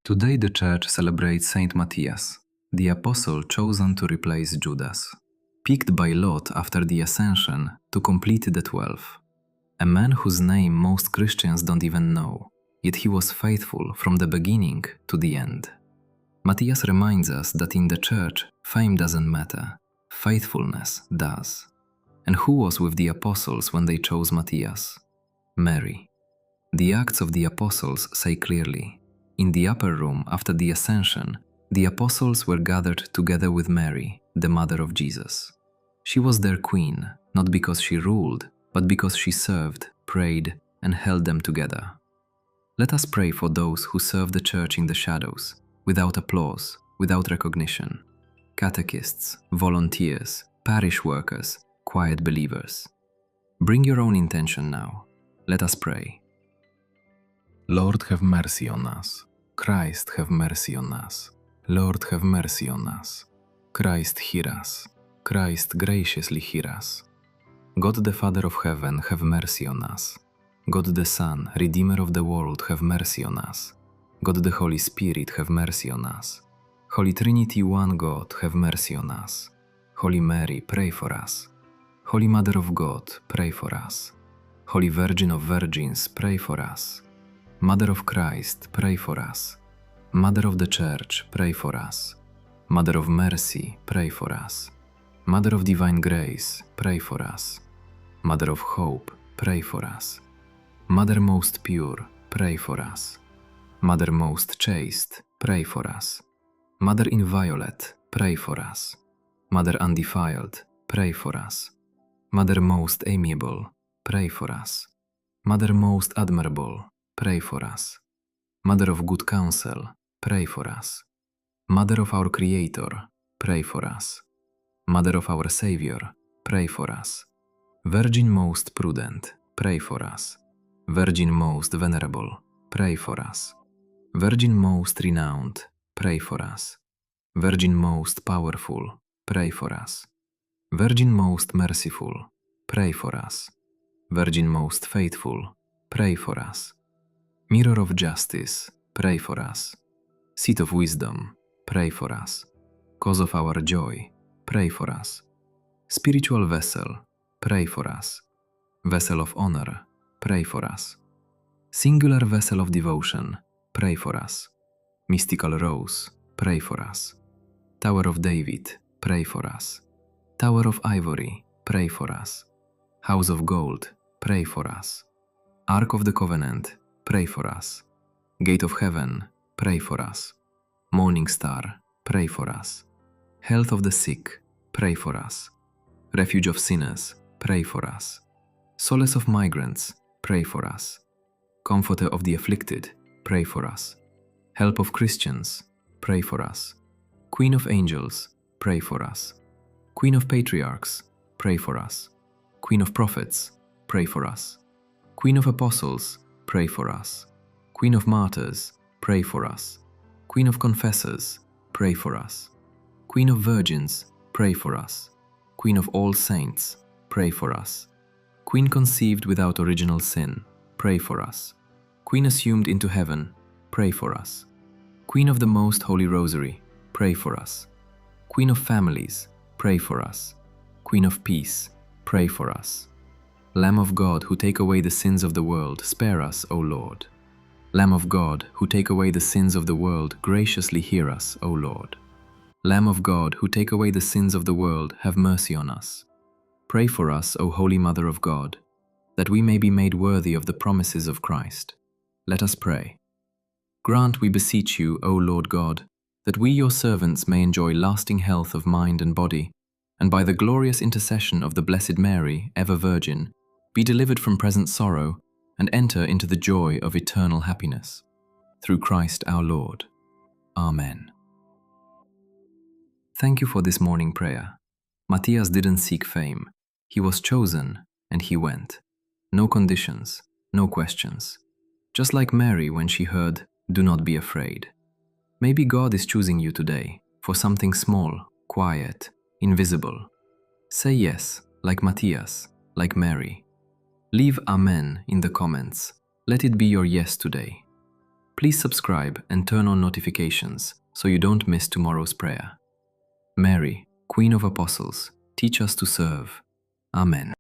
Today the Church celebrates Saint Matthias, the apostle chosen to replace Judas, picked by lot after the Ascension to complete the 12. A man whose name most Christians don't even know, yet he was faithful from the beginning to the end. Matthias reminds us that in the Church, fame doesn't matter, faithfulness does. And who was with the apostles when they chose Matthias? Mary. The Acts of the Apostles say clearly, in the upper room after the Ascension, the apostles were gathered together with Mary, the mother of Jesus. She was their queen, not because she ruled, but because she served, prayed, and held them together. Let us pray for those who serve the Church in the shadows, without applause, without recognition. Catechists, volunteers, parish workers, quiet believers. Bring your own intention now. Let us pray. Lord, have mercy on us. Christ, have mercy on us. Lord, have mercy on us. Christ, hear us. Christ, graciously hear us. God the Father of heaven, have mercy on us. God the Son, Redeemer of the world, have mercy on us. God the Holy Spirit, have mercy on us. Holy Trinity, one God, have mercy on us. Holy Mary, pray for us. Holy Mother of God, pray for us. Holy Virgin of Virgins, pray for us. Mother of Christ, pray for us. Mother of the Church, pray for us. Mother of Mercy, pray for us. Mother of Divine Grace, pray for us. Mother of Hope, pray for us. Mother most pure, pray for us. Mother most chaste, pray for us. Mother inviolate, pray for us. Mother undefiled, pray for us. Mother most amiable, pray for us. Mother most admirable, pray for us. Mother of good counsel, pray for us. Mother of our Creator, pray for us. Mother of our Savior, pray for us. Virgin most prudent, pray for us. Virgin most venerable, pray for us. Virgin most renowned, pray for us. Virgin most powerful, pray for us. Virgin most merciful, pray for us. Virgin most faithful, pray for us. Mirror of justice, pray for us. Seat of wisdom, pray for us. Cause of our joy, pray for us. Spiritual vessel, pray for us. Vessel of honor, pray for us. Singular vessel of devotion, pray for us. Mystical rose, pray for us. Tower of David, pray for us. Tower of ivory, pray for us. House of gold, pray for us. Ark of the Covenant, pray for us. Gate of heaven, pray for us. Morning star, pray for us. Health of the sick, pray for us. Refuge of sinners, pray for us. Solace of migrants, pray for us. Comforter of the afflicted, pray for us. Help of Christians, pray for us. Queen of angels, pray for us. Queen of patriarchs, pray for us. Queen of prophets, pray for us. Queen of apostles, pray for us. Queen of martyrs, pray for us. Queen of confessors, pray for us. Queen of virgins, pray for us. Queen of all saints, pray for us. Queen conceived without original sin, pray for us. Queen assumed into heaven, pray for us. Queen of the Most Holy Rosary, pray for us. Queen of families, pray for us. Queen of peace, pray for us. Lamb of God, who take away the sins of the world, spare us, O Lord. Lamb of God, who take away the sins of the world, graciously hear us, O Lord. Lamb of God, who take away the sins of the world, have mercy on us. Pray for us, O Holy Mother of God, that we may be made worthy of the promises of Christ. Let us pray. Grant, we beseech you, O Lord God, that we, your servants, may enjoy lasting health of mind and body, and by the glorious intercession of the Blessed Mary, ever Virgin, be delivered from present sorrow, and enter into the joy of eternal happiness. Through Christ our Lord. Amen. Thank you for this morning prayer. Matthias didn't seek fame. He was chosen, and he went. No conditions, no questions. Just like Mary when she heard, "Do not be afraid." Maybe God is choosing you today for something small, quiet, invisible. Say yes, like Matthias, like Mary. Leave Amen in the comments. Let it be your yes today. Please subscribe and turn on notifications so you don't miss tomorrow's prayer. Mary, Queen of Apostles, teach us to serve. Amen.